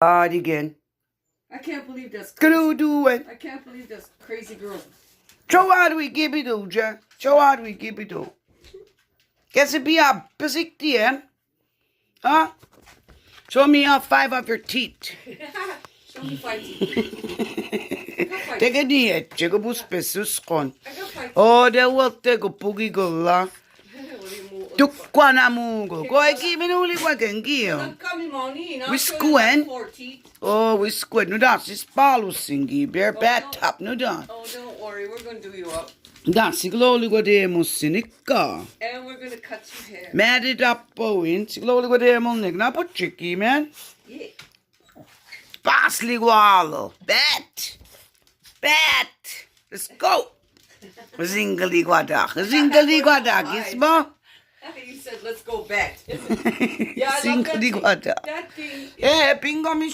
Hard again. I can't believe that's Canoe doing. I can't believe that's crazy girl. Show how do we give it do, Jack? Show how do we give it do? Guess it be a basic DM. Huh? Show me all 5 of your teeth. Show me 5 teeth. Take a knee, check a bus pesos con. I got 5 teeth. Oh, they will take a poogie go la. Tukwana mungo. Go I give me only what can give. We squint. Oh, we squint. No dance. It's Paulo singi. Bear bad top. No dance. Oh, don't worry. We're going to do you up. Dance. Sigloli go de mo sinika. And we're going to cut your hair. Mad it up, Bowen. Sigloli go de mo nig. Na po tricky, man. Yeah. Fastly gualo. Bet. Let's go. Zingali guadak. Zingali guadak. Yes, mo. You said, let's go back. Yeah, I love that thing. That thing. Yeah, pingo mi